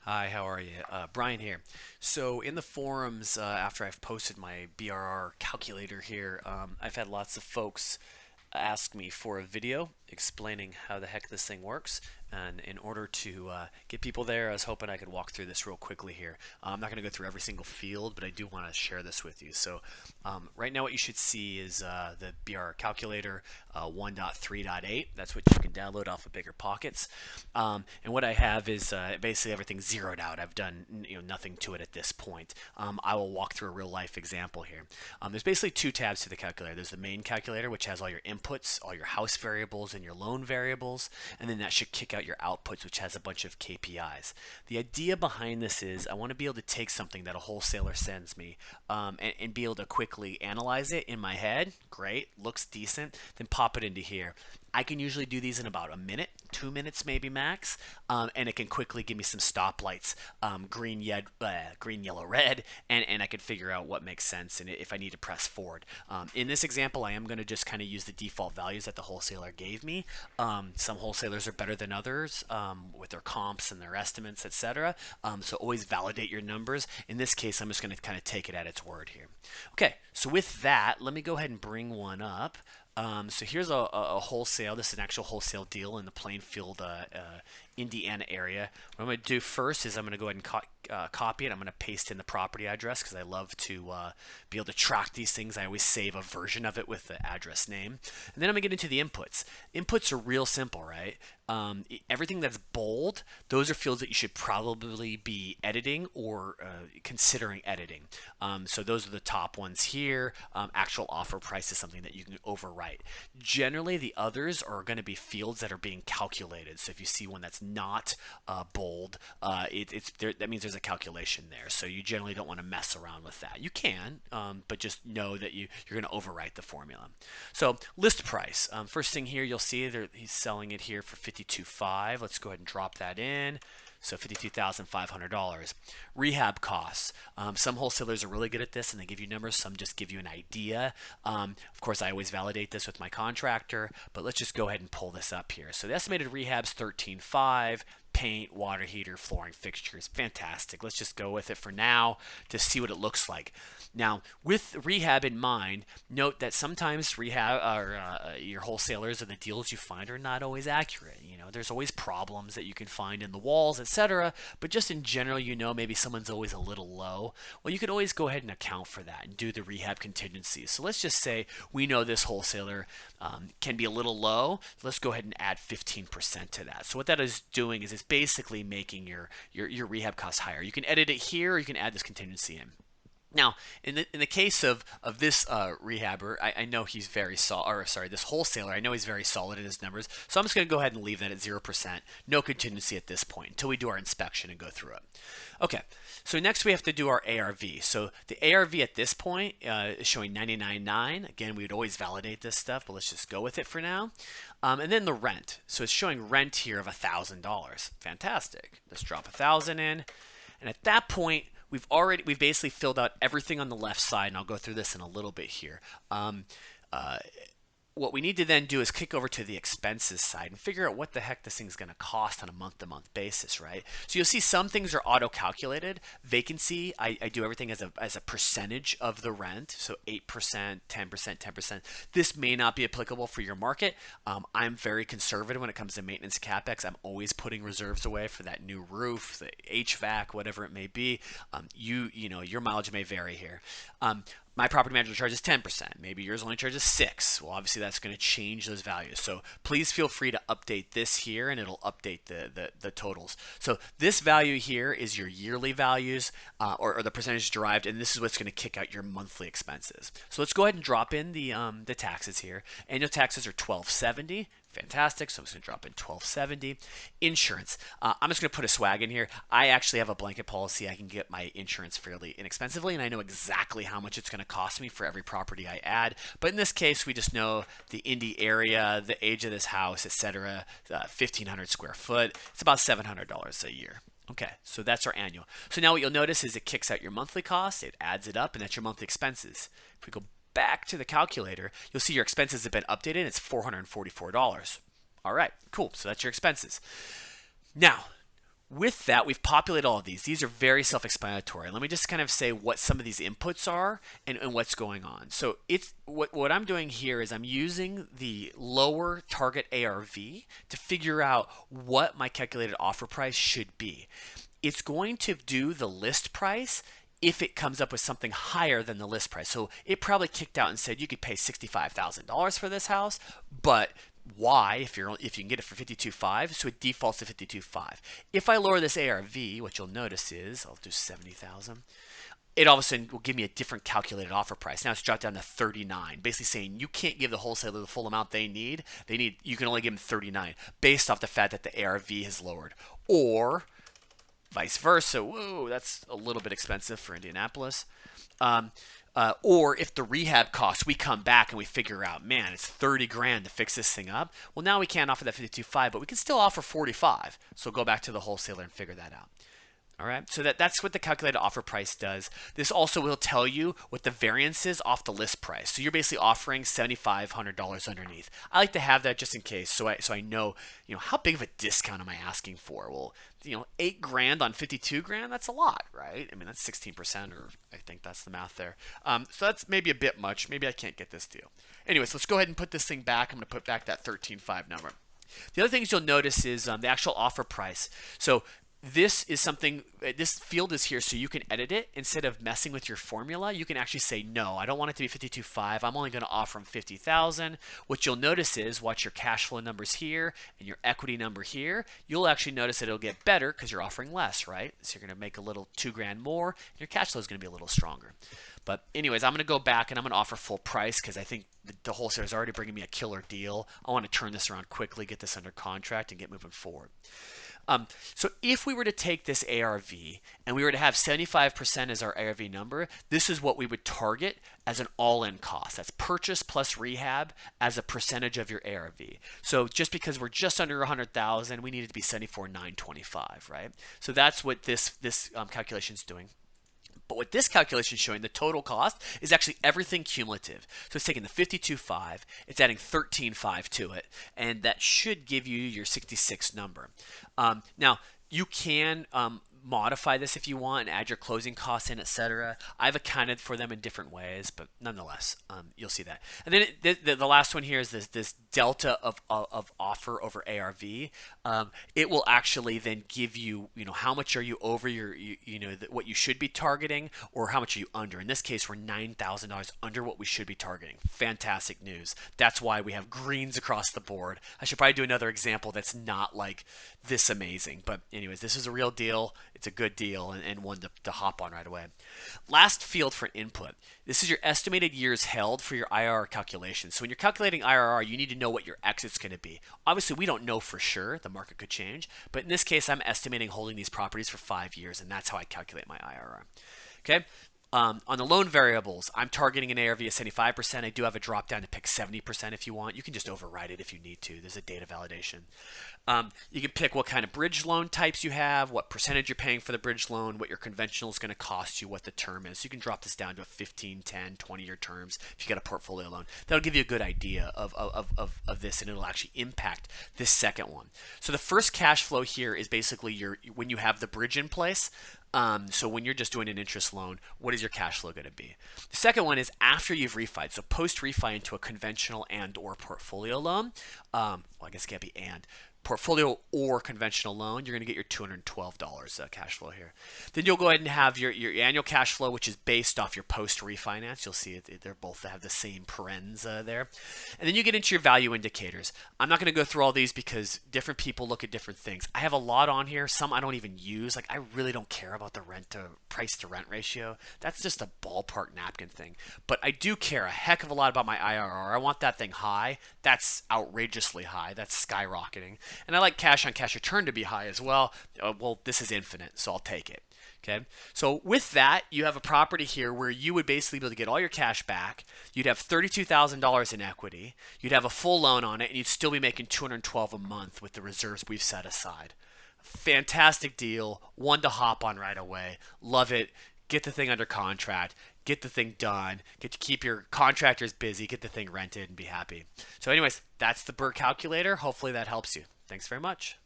Hi, how are you? Brian here. So in the forums, after I've posted my BRR calculator here, I've had lots of folks ask me for a video explaining how the heck this thing works. And in order to get people there, I was hoping I could walk through this real quickly here. I'm not going to go through every single field, but I do want to share this with you. So right now what you should see is the BRR calculator 1.3.8. That's what you can download off of Bigger Pockets. And what I have is basically everything zeroed out. I've done nothing to it at this point. I will walk through a real life example here. There's basically two tabs to the calculator. There's the main calculator, which has all your inputs, all your house variables, and your loan variables, and then that should kick out your outputs, which has a bunch of KPIs. The idea behind this is I want to be able to take something that a wholesaler sends me and be able to quickly analyze it in my head. Great, looks decent. Then pop it into here. I can usually do these in about a minute, 2 minutes maybe max, and it can quickly give me some stoplights, green, green, yellow, red, and I can figure out what makes sense and if I need to press forward. In this example, I am going to just kind of use the default values that the wholesaler gave me. Some wholesalers are better than others with their comps and their estimates, etc. So always validate your numbers. In this case, I'm just going to kind of take it at its word here. Okay, so with that, let me go ahead and bring one up. So here's a wholesale. This is an actual wholesale deal in the Plainfield, Indiana area. What I'm going to do first is I'm going to go ahead and copy it. I'm going to paste in the property address because I love to be able to track these things. I always save a version of it with the address name. And then I'm going to get into the inputs. Inputs are real simple, right? Everything that's bold, those are fields that you should probably be editing or considering editing. So those are the top ones here. Actual offer price is something that you can overwrite. Generally, the others are going to be fields that are being calculated. So if you see one that's not bold, that means there's a calculation there. So you generally don't want to mess around with that. You can, but just know that you're going to overwrite the formula. So list price. First thing here, you'll see he's selling it here for $52,500. Let's go ahead and drop that in. So $52,500. Rehab costs. Some wholesalers are really good at this and they give you numbers. Some just give you an idea. Of course, I always validate this with my contractor, but let's just go ahead and pull this up here. So the estimated rehab's 13,500. Paint, water heater, flooring fixtures. Fantastic. Let's just go with it for now to see what it looks like. Now, with rehab in mind, note that sometimes rehab or your wholesalers and the deals you find are not always accurate. There's always problems that you can find in the walls, etc. But just in general, maybe someone's always a little low. Well, you could always go ahead and account for that and do the rehab contingencies. So let's just say we know this wholesaler can be a little low. Let's go ahead and add 15% to that. So what that is doing is it's basically making your rehab costs higher. You can edit it here, or you can add this contingency in. Now, in the case of this rehabber, I know he's very solid. Or sorry, this wholesaler, I know he's very solid in his numbers. So I'm just going to go ahead and leave that at 0%. No contingency at this point until we do our inspection and go through it. Okay, so next we have to do our ARV. So the ARV at this point is showing 99.9. Again, we would always validate this stuff, but let's just go with it for now. And then the rent. So it's showing rent here of $1,000. Fantastic. Let's drop 1,000 in. And at that point, we've basically filled out everything on the left side, and I'll go through this in a little bit here. Uh, what we need to then do is kick over to the expenses side and figure out what the heck this thing's going to cost on a month-to-month basis, right? So you'll see some things are auto-calculated. Vacancy, I do everything as a percentage of the rent, so 8%, 10%, 10%. This may not be applicable for your market. I'm very conservative when it comes to maintenance CapEx. I'm always putting reserves away for that new roof, the HVAC, whatever it may be. Your mileage may vary here. My property manager charges 10%. Maybe yours only charges 6. Well, obviously that's going to change those values. So please feel free to update this here and it'll update the totals. So this value here is your yearly values or the percentage derived, and this is what's going to kick out your monthly expenses. So let's go ahead and drop in the taxes here. Annual taxes are $1,270. Fantastic. So I'm just going to drop in $1,270. Insurance. I'm just going to put a swag in here. I actually have a blanket policy. I can get my insurance fairly inexpensively, and I know exactly how much it's going to cost me for every property I add. But in this case, we just know the Indy area, the age of this house, etc. 1,500 square foot. It's about $700 a year. Okay, so that's our annual. So now what you'll notice is it kicks out your monthly costs, it adds it up, and that's your monthly expenses. If we go back to the calculator, you'll see your expenses have been updated. It's $444. All right, cool. So that's your expenses. Now, With that, we've populated all of these. These are very self-explanatory. Let me just kind of say what some of these inputs are and what's going on. So it's what I'm doing here is I'm using the lower target ARV to figure out what my calculated offer price should be. It's going to do the list price if it comes up with something higher than the list price. So it probably kicked out and said you could pay $65,000 for this house, but why if you can get it for 52.5, so it defaults to 52.5. If I lower this ARV, what you'll notice is I'll do 70,000. It all of a sudden will give me a different calculated offer price. Now it's dropped down to 39, basically saying you can't give the wholesaler the full amount they need. You can only give them 39 based off the fact that the ARV has lowered. Or vice versa. Whoa, that's a little bit expensive for Indianapolis. Um, or if the rehab costs, we come back and we figure out, man, it's 30 grand to fix this thing up. Well, now we can't offer that 52.5, but we can still offer 45. So go back to the wholesaler and figure that out. All right, so that's what the calculated offer price does. This also will tell you what the variance is off the list price. So you're basically offering $7,500 underneath. I like to have that just in case, so I know, how big of a discount am I asking for? Well, 8 grand on 52 grand, that's a lot, right? I mean, that's 16%, or I think that's the math there. So that's maybe a bit much. Maybe I can't get this deal. Anyways, let's go ahead and put this thing back. I'm going to put back that 13.5 number. The other things you'll notice is the actual offer price. So this is something, this field is here so you can edit it. Instead of messing with your formula, you can actually say, no, I don't want it to be 52.5. I'm only going to offer them 50,000. What you'll notice is, watch your cash flow numbers here and your equity number here. You'll actually notice that it'll get better because you're offering less, right? So you're going to make a little 2 grand more. And your cash flow is going to be a little stronger. But anyways, I'm going to go back and I'm going to offer full price because I think the wholesaler is already bringing me a killer deal. I want to turn this around quickly, get this under contract, and get moving forward. So if we were to take this ARV and we were to have 75% as our ARV number, this is what we would target as an all-in cost. That's purchase plus rehab as a percentage of your ARV. So just because we're just under 100,000, we need it to be 74,925, right? So that's what this calculation is doing. But what this calculation is showing, the total cost, is actually everything cumulative. So it's taking the 52.5, it's adding 13.5 to it, and that should give you your 66 number. Now, you can modify this if you want and add your closing costs in, etc. I've accounted for them in different ways, but nonetheless, you'll see that. And then the last one here is this delta of offer over ARV. It will actually then give you, how much are you over what you should be targeting, or how much are you under. In this case, we're $9,000 under what we should be targeting. Fantastic news. That's why we have greens across the board. I should probably do another example that's not like this amazing. But anyways, this is a real deal. It's a good deal and one to hop on right away. Last field for input. This is your estimated years held for your IRR calculation. So when you're calculating IRR, you need to know what your exit's going to be. Obviously, we don't know for sure. The market could change. But in this case, I'm estimating holding these properties for 5 years, and that's how I calculate my IRR. Okay. On the loan variables, I'm targeting an ARV of 75%. I do have a drop down to pick 70% if you want. You can just override it if you need to. There's a data validation. You can pick what kind of bridge loan types you have, what percentage you're paying for the bridge loan, what your conventional is going to cost you, what the term is. So you can drop this down to a 15, 10, 20-year terms if you got a portfolio loan. That'll give you a good idea of this, and it'll actually impact this second one. So the first cash flow here is basically when you have the bridge in place. So when you're just doing an interest loan, what is your cash flow going to be? The second one is after you've refied. So post refi into a conventional and or portfolio loan. Well, I guess it can't be and. Portfolio or conventional loan, you're going to get your $212 cash flow here. Then you'll go ahead and have your annual cash flow, which is based off your post refinance. You'll see they're both have the same parens there. And then you get into your value indicators. I'm not going to go through all these because different people look at different things. I have a lot on here. Some I don't even use. Like I really don't care about the price to rent ratio. That's just a ballpark napkin thing. But I do care a heck of a lot about my IRR. I want that thing high. That's outrageously high. That's skyrocketing. And I like cash on cash return to be high as well. Well, this is infinite, so I'll take it. Okay. So with that, you have a property here where you would basically be able to get all your cash back. You'd have $32,000 in equity. You'd have a full loan on it, and you'd still be making $212 a month with the reserves we've set aside. Fantastic deal. One to hop on right away. Love it. Get the thing under contract. Get the thing done. Get to keep your contractors busy. Get the thing rented and be happy. So anyways, that's the BRRRR Calculator. Hopefully that helps you. Thanks very much.